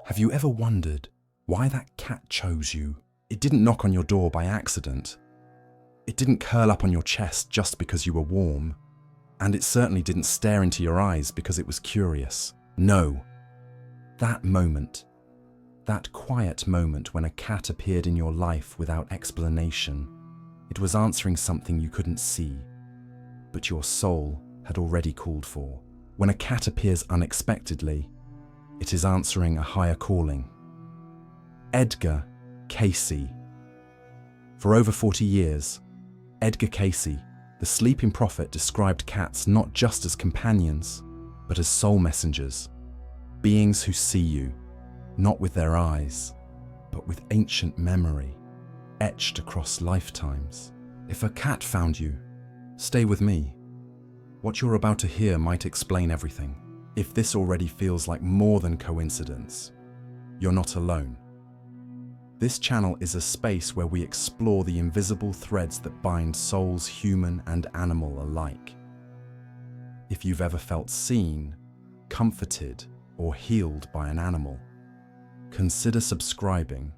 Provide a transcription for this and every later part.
Have you ever wondered why that cat chose you? It didn't knock on your door by accident. It didn't curl up on your chest just because you were warm. And it certainly didn't stare into your eyes because it was curious. No. That moment, that quiet moment when a cat appeared in your life without explanation, it was answering something you couldn't see, but your soul had already called for. When a cat appears unexpectedly, it is answering a higher calling. Edgar Cayce. For over 40 years, Edgar Cayce, the sleeping prophet, described cats not just as companions, but as soul messengers, beings who see you, not with their eyes, but with ancient memory, etched across lifetimes. If a cat found you, stay with me. What you're about to hear might explain everything. If this already feels like more than coincidence, you're not alone. This channel is a space where we explore the invisible threads that bind souls, human and animal alike. If you've ever felt seen, comforted, or healed by an animal, consider subscribing,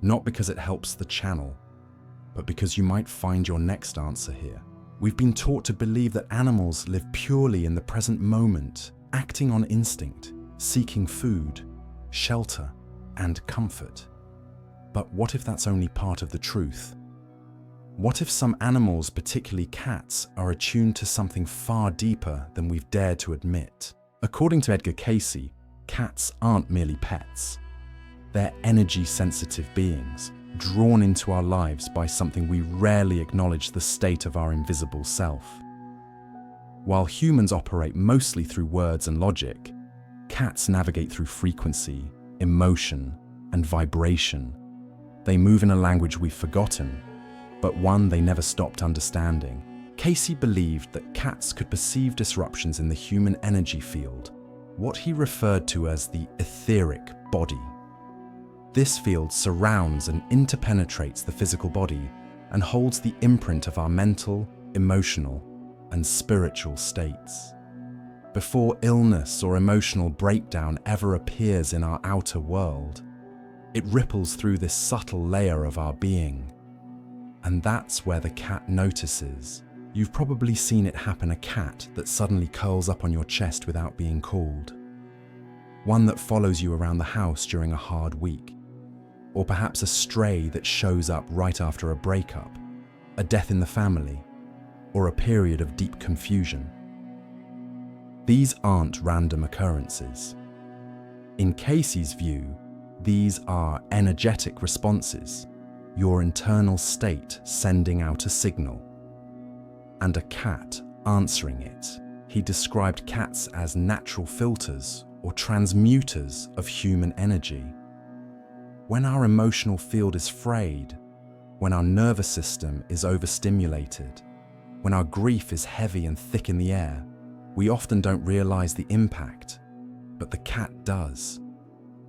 not because it helps the channel, but because you might find your next answer here. We've been taught to believe that animals live purely in the present moment, acting on instinct, seeking food, shelter, and comfort. But what if that's only part of the truth? What if some animals, particularly cats, are attuned to something far deeper than we've dared to admit? According to Edgar Cayce, cats aren't merely pets. They're energy-sensitive beings, drawn into our lives by something we rarely acknowledge: the state of our invisible self. While humans operate mostly through words and logic, cats navigate through frequency, emotion, and vibration. They move in a language we've forgotten, but one they never stopped understanding. Cayce believed that cats could perceive disruptions in the human energy field, what he referred to as the etheric body. This field surrounds and interpenetrates the physical body and holds the imprint of our mental, emotional, and spiritual states. Before illness or emotional breakdown ever appears in our outer world, it ripples through this subtle layer of our being. And that's where the cat notices. You've probably seen it happen: a cat that suddenly curls up on your chest without being called. One that follows you around the house during a hard week. Or perhaps a stray that shows up right after a breakup, a death in the family, or a period of deep confusion. These aren't random occurrences. In Cayce's view, these are energetic responses, your internal state sending out a signal, and a cat answering it. He described cats as natural filters or transmuters of human energy. When our emotional field is frayed, when our nervous system is overstimulated, when our grief is heavy and thick in the air, we often don't realize the impact, but the cat does.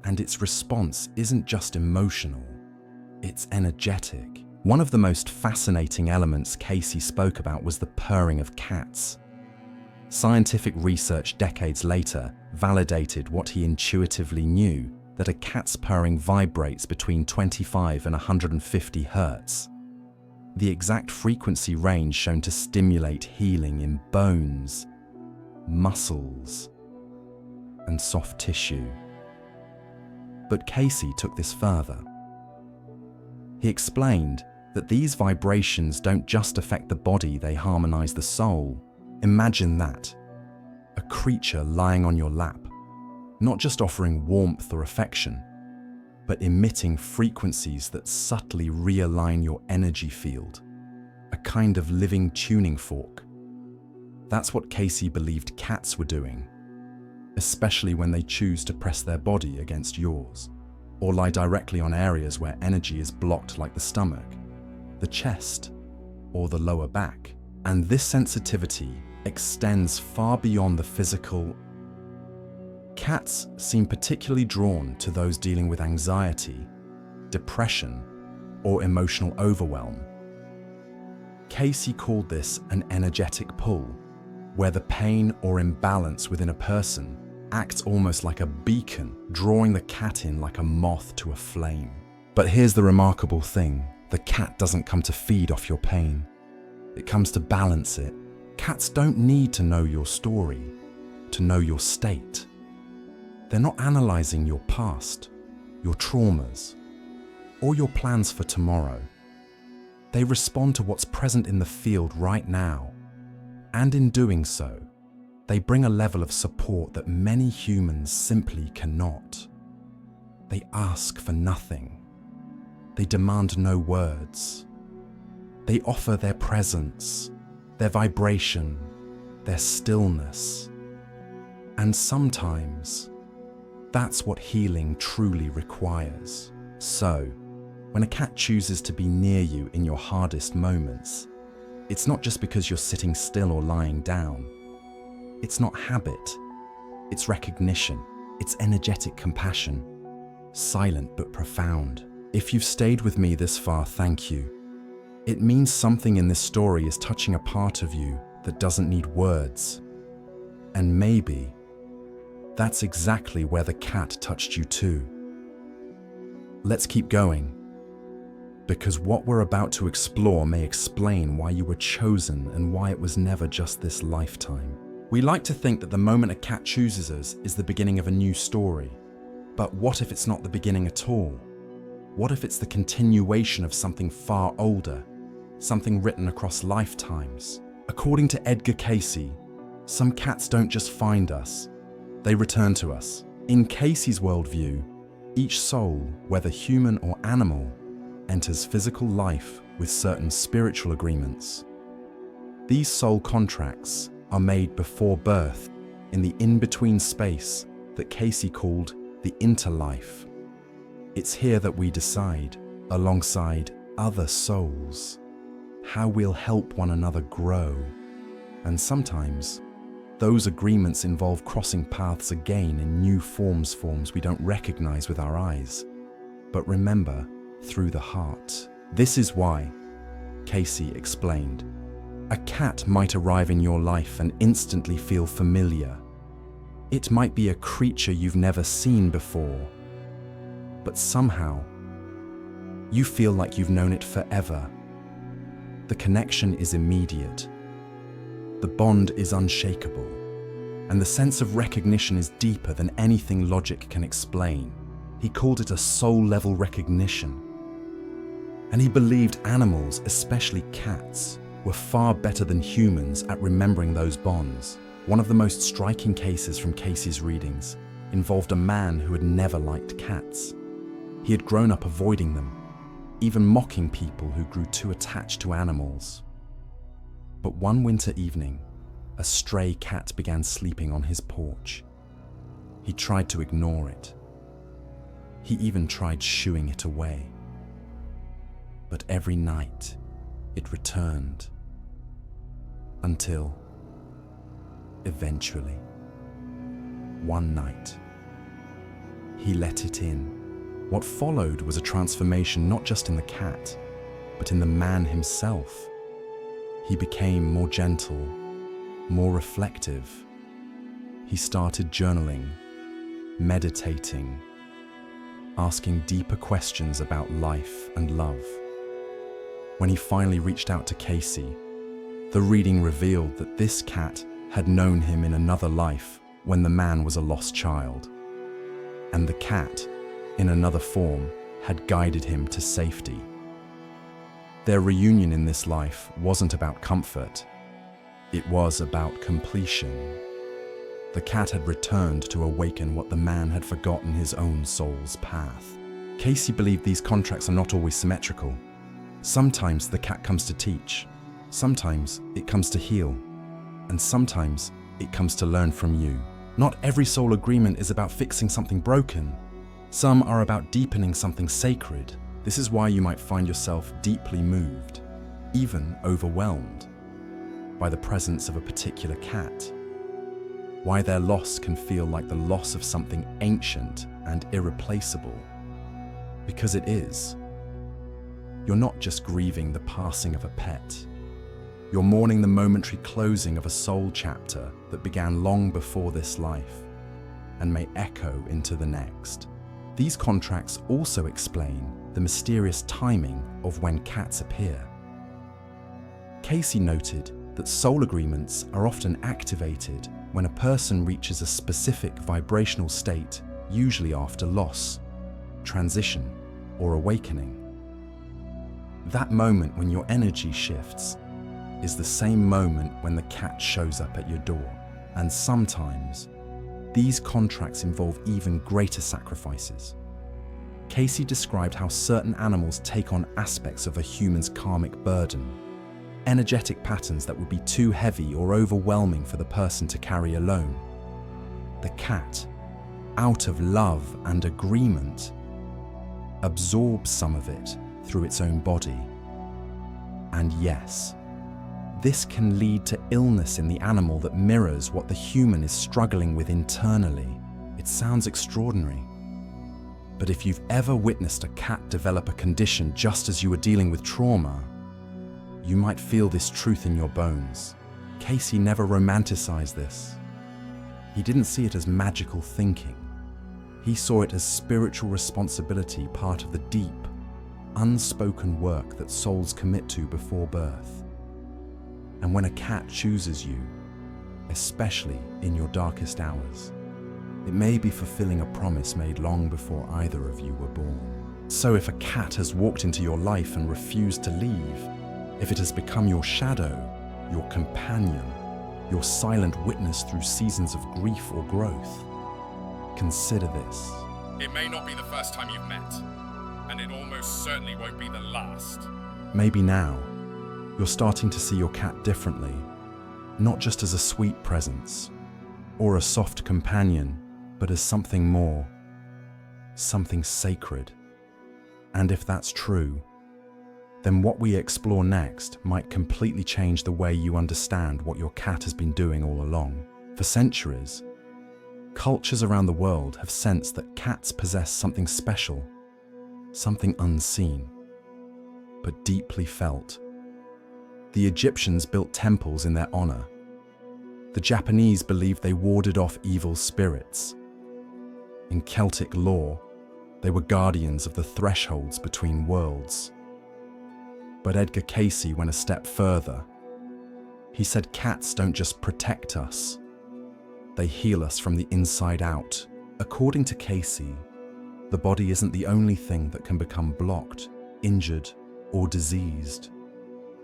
And its response isn't just emotional, it's energetic. One of the most fascinating elements Cayce spoke about was the purring of cats. Scientific research decades later validated what he intuitively knew, that a cat's purring vibrates between 25 and 150 hertz. The exact frequency range shown to stimulate healing in bones, muscles, and soft tissue. But Cayce took this further. He explained that these vibrations don't just affect the body, they harmonize the soul. Imagine that. A creature lying on your lap, not just offering warmth or affection, but emitting frequencies that subtly realign your energy field. A kind of living tuning fork. That's what Cayce believed cats were doing, especially when they choose to press their body against yours, or lie directly on areas where energy is blocked, like the stomach, the chest, or the lower back. And this sensitivity extends far beyond the physical. Cats seem particularly drawn to those dealing with anxiety, depression, or emotional overwhelm. Cayce called this an energetic pull, where the pain or imbalance within a person acts almost like a beacon, drawing the cat in like a moth to a flame. But here's the remarkable thing. The cat doesn't come to feed off your pain. It comes to balance it. Cats don't need to know your story, to know your state. They're not analyzing your past, your traumas, or your plans for tomorrow. They respond to what's present in the field right now, and in doing so, they bring a level of support that many humans simply cannot. They ask for nothing. They demand no words. They offer their presence, their vibration, their stillness. And sometimes, that's what healing truly requires. So, when a cat chooses to be near you in your hardest moments, it's not just because you're sitting still or lying down. It's not habit. It's recognition. It's energetic compassion. Silent but profound. If you've stayed with me this far, thank you. It means something in this story is touching a part of you that doesn't need words. And maybe that's exactly where the cat touched you too. Let's keep going, because what we're about to explore may explain why you were chosen and why it was never just this lifetime. We like to think that the moment a cat chooses us is the beginning of a new story. But what if it's not the beginning at all? What if it's the continuation of something far older, something written across lifetimes? According to Edgar Cayce, some cats don't just find us, they return to us. In Cayce's worldview, each soul, whether human or animal, enters physical life with certain spiritual agreements. These soul contracts are made before birth in the in-between space that Cayce called the interlife. It's here that we decide, alongside other souls, how we'll help one another grow. And sometimes, those agreements involve crossing paths again in new forms we don't recognize with our eyes, but remember through the heart. This is why, Cayce explained, a cat might arrive in your life and instantly feel familiar. It might be a creature you've never seen before, but somehow, you feel like you've known it forever. The connection is immediate. The bond is unshakable, and the sense of recognition is deeper than anything logic can explain. He called it a soul-level recognition. And he believed animals, especially cats, were far better than humans at remembering those bonds. One of the most striking cases from Cayce's readings involved a man who had never liked cats. He had grown up avoiding them, even mocking people who grew too attached to animals. But one winter evening, a stray cat began sleeping on his porch. He tried to ignore it. He even tried shooing it away. But every night, it returned. Until, eventually, one night, he let it in. What followed was a transformation not just in the cat, but in the man himself. He became more gentle, more reflective. He started journaling, meditating, asking deeper questions about life and love. When he finally reached out to Cayce, the reading revealed that this cat had known him in another life when the man was a lost child. And the cat, in another form, had guided him to safety. Their reunion in this life wasn't about comfort. It was about completion. The cat had returned to awaken what the man had forgotten his own soul's path. Cayce believed these contracts are not always symmetrical. Sometimes the cat comes to teach, sometimes it comes to heal, and sometimes it comes to learn from you. Not every soul agreement is about fixing something broken. Some are about deepening something sacred. This is why you might find yourself deeply moved, even overwhelmed, by the presence of a particular cat. Why their loss can feel like the loss of something ancient and irreplaceable. Because it is. You're not just grieving the passing of a pet. You're mourning the momentary closing of a soul chapter that began long before this life. and may echo into the next. These contracts also explain the mysterious timing of when cats appear. Cayce noted that soul agreements are often activated when a person reaches a specific vibrational state, usually after loss, transition, or awakening. That moment when your energy shifts is the same moment when the cat shows up at your door, and sometimes these contracts involve even greater sacrifices. Cayce described how certain animals take on aspects of a human's karmic burden, energetic patterns that would be too heavy or overwhelming for the person to carry alone. The cat, out of love and agreement, absorbs some of it through its own body. And yes, this can lead to illness in the animal that mirrors what the human is struggling with internally. It sounds extraordinary, but if you've ever witnessed a cat develop a condition just as you were dealing with trauma, you might feel this truth in your bones. Cayce never romanticized this. He didn't see it as magical thinking. He saw it as spiritual responsibility, part of the deep, unspoken work that souls commit to before birth. And when a cat chooses you, especially in your darkest hours, it may be fulfilling a promise made long before either of you were born. So if a cat has walked into your life and refused to leave, if it has become your shadow, your companion, your silent witness through seasons of grief or growth, consider this. It may not be the first time you've met, and it almost certainly won't be the last. Maybe now, you're starting to see your cat differently, not just as a sweet presence or a soft companion, but as something more, something sacred. And if that's true, then what we explore next might completely change the way you understand what your cat has been doing all along. For centuries, cultures around the world have sensed that cats possess something special, something unseen, but deeply felt. The Egyptians built temples in their honor. The Japanese believed they warded off evil spirits. In Celtic lore, they were guardians of the thresholds between worlds. But Edgar Cayce went a step further. He said cats don't just protect us, they heal us from the inside out. According to Cayce, the body isn't the only thing that can become blocked, injured, or diseased.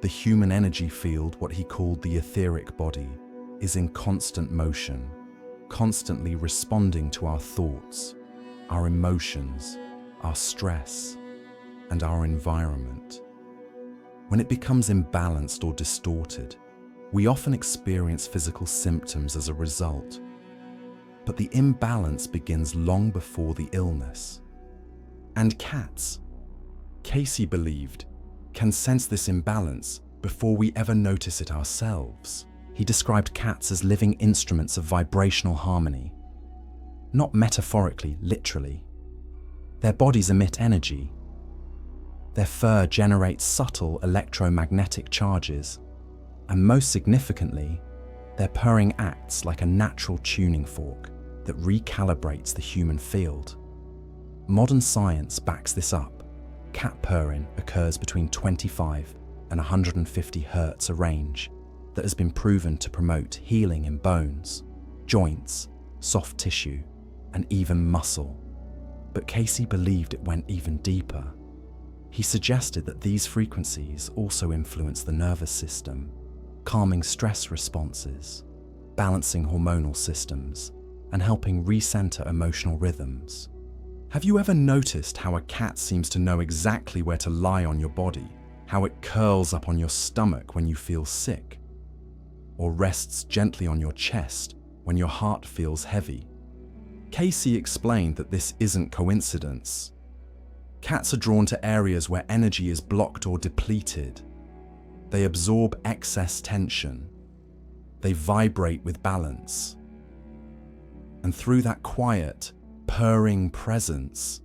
The human energy field, what he called the etheric body, is in constant motion, constantly responding to our thoughts, our emotions, our stress, and our environment. When it becomes imbalanced or distorted, we often experience physical symptoms as a result. But the imbalance begins long before the illness. And cats, Cayce believed, can sense this imbalance before we ever notice it ourselves. He described cats as living instruments of vibrational harmony. Not metaphorically, literally. Their bodies emit energy. Their fur generates subtle electromagnetic charges, and most significantly, their purring acts like a natural tuning fork that recalibrates the human field. Modern science backs this up. Cat purring occurs between 25 and 150 hertz a range that has been proven to promote healing in bones, joints, soft tissue, and even muscle. But Cayce believed it went even deeper. He suggested that these frequencies also influence the nervous system, calming stress responses, balancing hormonal systems, and helping recenter emotional rhythms. Have you ever noticed how a cat seems to know exactly where to lie on your body? How it curls up on your stomach when you feel sick? Or rests gently on your chest when your heart feels heavy? Cayce explained that this isn't coincidence. Cats are drawn to areas where energy is blocked or depleted. They absorb excess tension. They vibrate with balance. And through that quiet, purring presence,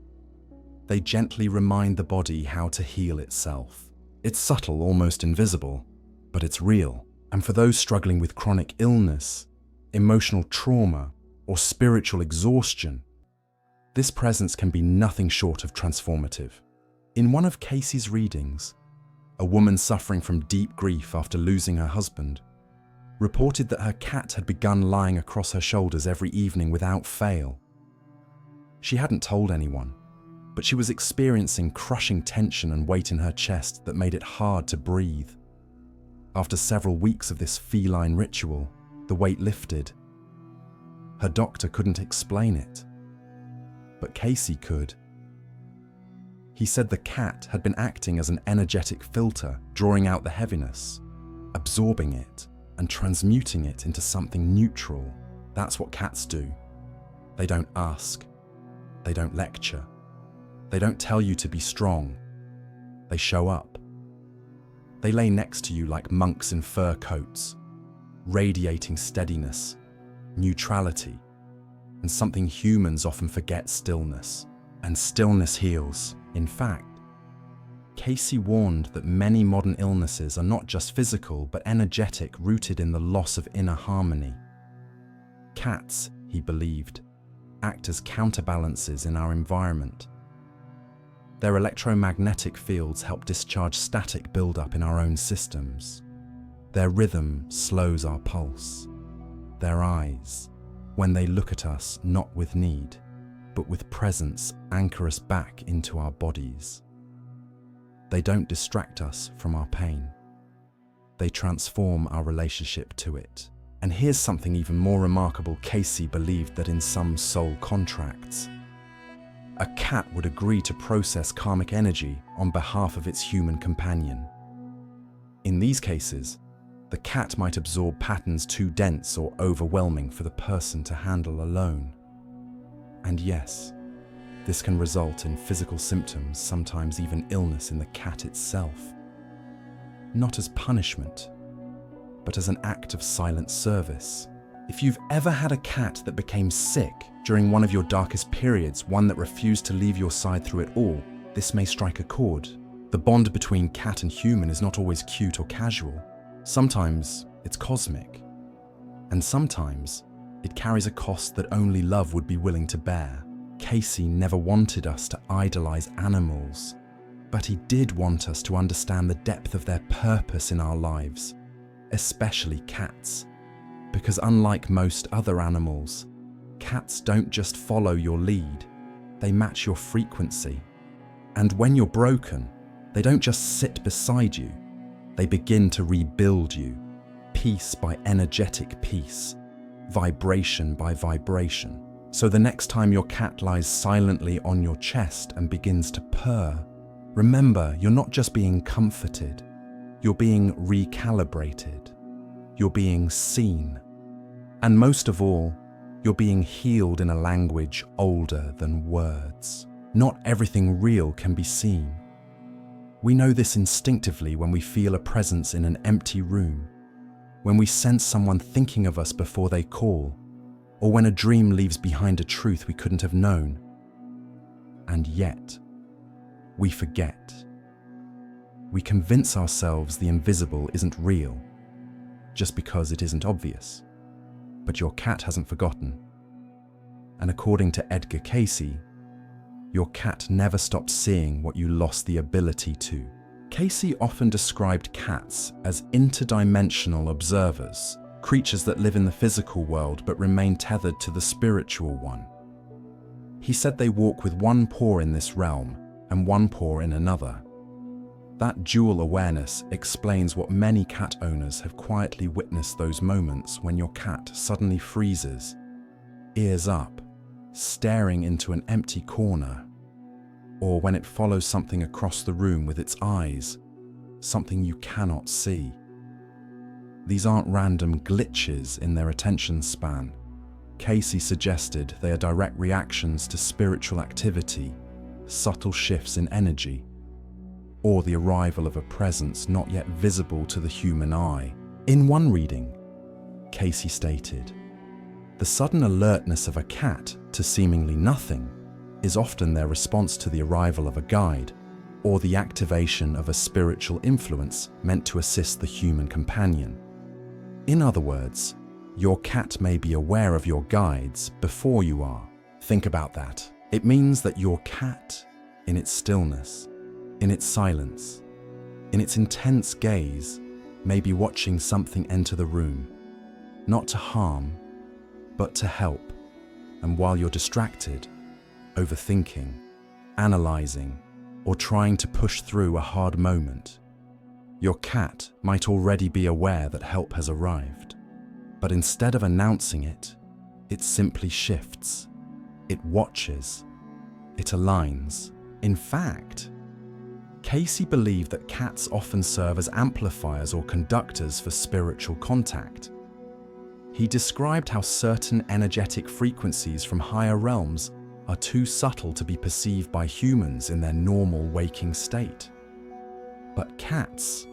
they gently remind the body how to heal itself. It's subtle, almost invisible, but it's real. And for those struggling with chronic illness, emotional trauma, or spiritual exhaustion, this presence can be nothing short of transformative. In one of Cayce's readings, a woman suffering from deep grief after losing her husband reported that her cat had begun lying across her shoulders every evening without fail. She hadn't told anyone, but she was experiencing crushing tension and weight in her chest that made it hard to breathe. After several weeks of this feline ritual, the weight lifted. Her doctor couldn't explain it, but Cayce could. He said the cat had been acting as an energetic filter, drawing out the heaviness, absorbing it, and transmuting it into something neutral. That's what cats do. They don't ask. They don't lecture. They don't tell you to be strong. They show up. They lay next to you like monks in fur coats, radiating steadiness, neutrality, and something humans often forget: stillness. And stillness heals. In fact, Cayce warned that many modern illnesses are not just physical but energetic, rooted in the loss of inner harmony. Cats, he believed, act as counterbalances in our environment. Their electromagnetic fields help discharge static buildup in our own systems. Their rhythm slows our pulse. Their eyes, when they look at us not with need, but with presence, anchor us back into our bodies. They don't distract us from our pain. They transform our relationship to it. And here's something even more remarkable. Cayce believed that in some soul contracts, a cat would agree to process karmic energy on behalf of its human companion. In these cases, the cat might absorb patterns too dense or overwhelming for the person to handle alone. And yes, this can result in physical symptoms, sometimes even illness in the cat itself. Not as punishment, but as an act of silent service. If you've ever had a cat that became sick during one of your darkest periods, one that refused to leave your side through it all, this may strike a chord. The bond between cat and human is not always cute or casual. Sometimes it's cosmic, and sometimes it carries a cost that only love would be willing to bear. Cayce never wanted us to idolize animals, but he did want us to understand the depth of their purpose in our lives, especially cats. Because unlike most other animals, cats don't just follow your lead, they match your frequency. And when you're broken, they don't just sit beside you, they begin to rebuild you, piece by energetic piece, vibration by vibration. So the next time your cat lies silently on your chest and begins to purr, remember, you're not just being comforted, you're being recalibrated, you're being seen, and most of all, you're being healed in a language older than words. Not everything real can be seen. We know this instinctively when we feel a presence in an empty room, when we sense someone thinking of us before they call, or when a dream leaves behind a truth we couldn't have known. And yet, we forget. We convince ourselves the invisible isn't real, just because it isn't obvious. But your cat hasn't forgotten. And according to Edgar Cayce, your cat never stopped seeing what you lost the ability to. Cayce often described cats as interdimensional observers, creatures that live in the physical world but remain tethered to the spiritual one. He said they walk with one paw in this realm and one paw in another. That dual awareness explains what many cat owners have quietly witnessed: those moments when your cat suddenly freezes, ears up, staring into an empty corner, or when it follows something across the room with its eyes, something you cannot see. These aren't random glitches in their attention span. Cayce suggested they are direct reactions to spiritual activity, subtle shifts in energy, or the arrival of a presence not yet visible to the human eye. In one reading, Cayce stated, "The sudden alertness of a cat to seemingly nothing is often their response to the arrival of a guide or the activation of a spiritual influence meant to assist the human companion." In other words, Your cat may be aware of your guides before you are. Think about that. It means that your cat, in its stillness, in its silence, in its intense gaze, may be watching something enter the room, not to harm, but to help. And while you're distracted, overthinking, analyzing, or trying to push through a hard moment, your cat might already be aware that help has arrived. But instead of announcing it, it simply shifts. It watches. It aligns. In fact, Cayce believed that cats often serve as amplifiers or conductors for spiritual contact. He described how certain energetic frequencies from higher realms are too subtle to be perceived by humans in their normal waking state. But cats,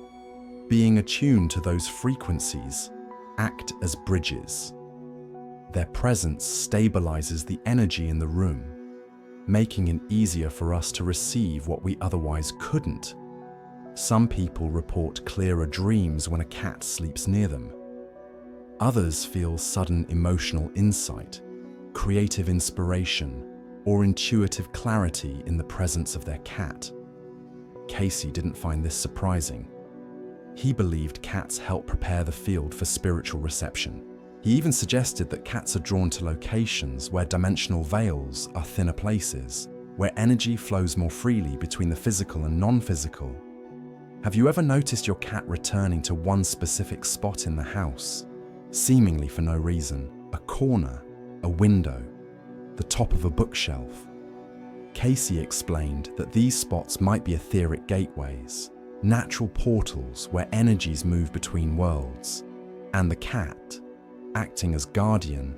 being attuned to those frequencies, act as bridges. Their presence stabilizes the energy in the room, making it easier for us to receive what we otherwise couldn't. Some people report clearer dreams when a cat sleeps near them. Others feel sudden emotional insight, creative inspiration, or intuitive clarity in the presence of their cat. Cayce didn't find this surprising. He believed cats help prepare the field for spiritual reception. He even suggested that cats are drawn to locations where dimensional veils are thinner places, where energy flows more freely between the physical and non-physical. Have you ever noticed your cat returning to one specific spot in the house, seemingly for no reason? A corner, a window, the top of a bookshelf. Cayce explained that these spots might be etheric gateways, natural portals where energies move between worlds, and the cat, acting as guardian,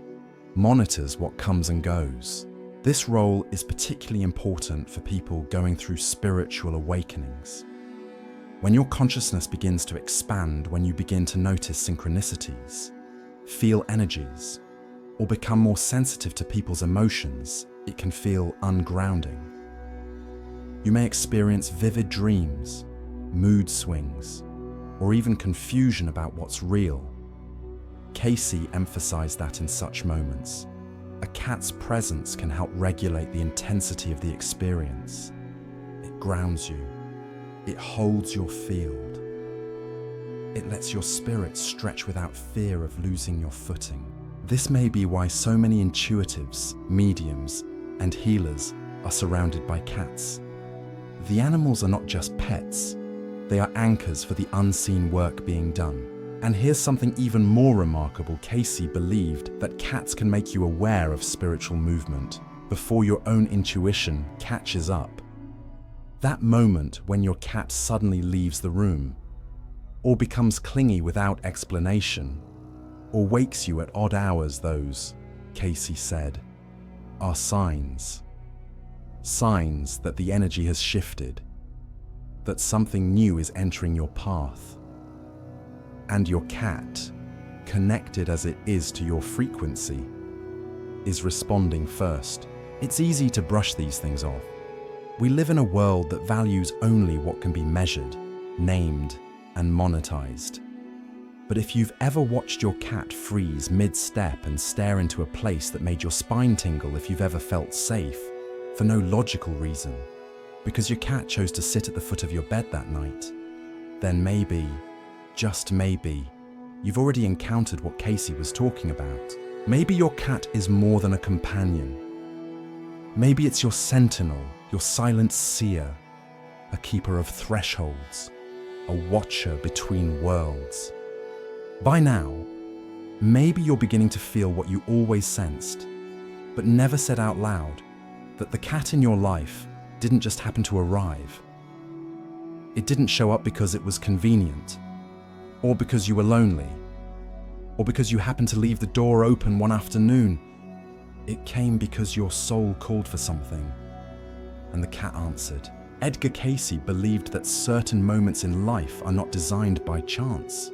monitors what comes and goes. This role is particularly important for people going through spiritual awakenings. When your consciousness begins to expand, when you begin to notice synchronicities, feel energies, or become more sensitive to people's emotions, it can feel ungrounding. You may experience vivid dreams, mood swings, or even confusion about what's real. Cayce emphasized that in such moments, a cat's presence can help regulate the intensity of the experience. It grounds you. It holds your field. It lets your spirit stretch without fear of losing your footing. This may be why so many intuitives, mediums, and healers are surrounded by cats. The animals are not just pets. They are anchors for the unseen work being done. And here's something even more remarkable. Cayce believed that cats can make you aware of spiritual movement before your own intuition catches up. That moment when your cat suddenly leaves the room, or becomes clingy without explanation, or wakes you at odd hours, those, Cayce said, are signs. Signs that the energy has shifted, that something new is entering your path. And your cat, connected as it is to your frequency, is responding first. It's easy to brush these things off. We live in a world that values only what can be measured, named, and monetized. But if you've ever watched your cat freeze mid-step and stare into a place that made your spine tingle, if you've ever felt safe, for no logical reason, because your cat chose to sit at the foot of your bed that night, then maybe, just maybe, you've already encountered what Cayce was talking about. Maybe your cat is more than a companion. Maybe it's your sentinel, your silent seer, a keeper of thresholds, a watcher between worlds. By now, maybe you're beginning to feel what you always sensed, but never said out loud, that the cat in your life didn't just happen to arrive. It didn't show up because it was convenient, or because you were lonely, or because you happened to leave the door open one afternoon. It came because your soul called for something, and the cat answered. Edgar Cayce believed that certain moments in life are not designed by chance.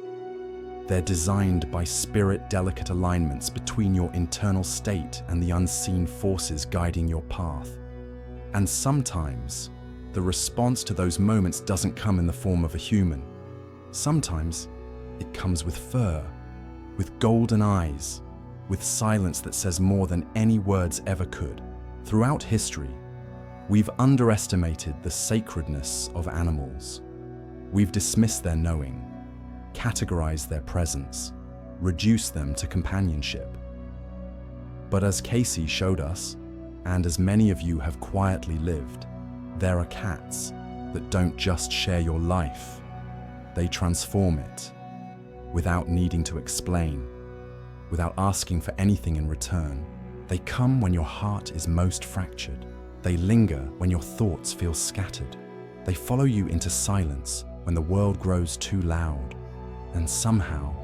They're designed by spirit-delicate alignments between your internal state and the unseen forces guiding your path. And sometimes, the response to those moments doesn't come in the form of a human. Sometimes, it comes with fur, with golden eyes, with silence that says more than any words ever could. Throughout history, we've underestimated the sacredness of animals. We've dismissed their knowing, categorized their presence, reduced them to companionship. But as Cayce showed us, and as many of you have quietly lived, there are cats that don't just share your life, they transform it, without needing to explain, without asking for anything in return. They come when your heart is most fractured. They linger when your thoughts feel scattered. They follow you into silence when the world grows too loud. And somehow,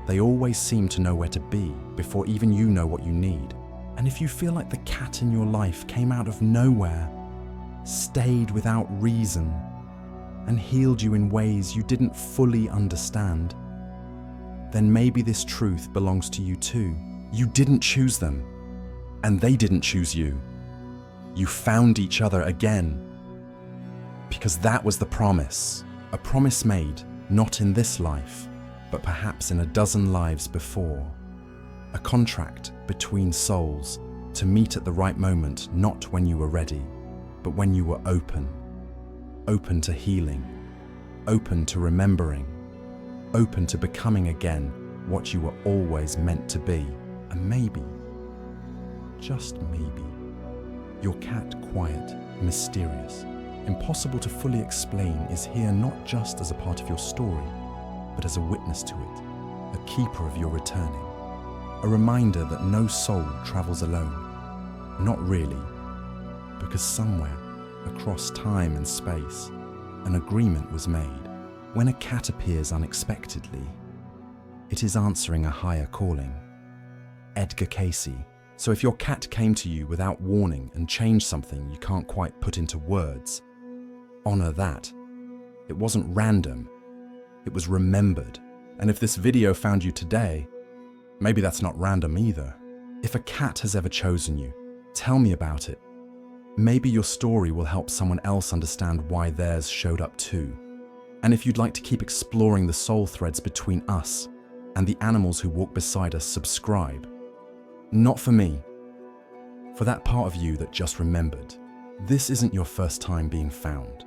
they always seem to know where to be before even you know what you need. And if you feel like the cat in your life came out of nowhere, stayed without reason, and healed you in ways you didn't fully understand, then maybe this truth belongs to you too. You didn't choose them, and they didn't choose you. You found each other again. Because that was the promise, a promise made not in this life, but perhaps in a dozen lives before. A contract between souls to meet at the right moment, not when you were ready, but when you were open. Open to healing, open to remembering, open to becoming again what you were always meant to be. And maybe, just maybe, your cat, quiet, mysterious, impossible to fully explain, is here not just as a part of your story, but as a witness to it, a keeper of your returning, a reminder that no soul travels alone. Not really, because somewhere, across time and space, an agreement was made. When a cat appears unexpectedly, it is answering a higher calling. Edgar Cayce. So if your cat came to you without warning and changed something you can't quite put into words, honor that. It wasn't random, it was remembered. And if this video found you today, maybe that's not random either. If a cat has ever chosen you, tell me about it. Maybe your story will help someone else understand why theirs showed up too. And if you'd like to keep exploring the soul threads between us and the animals who walk beside us, subscribe. Not for me, for that part of you that just remembered. This isn't your first time being found.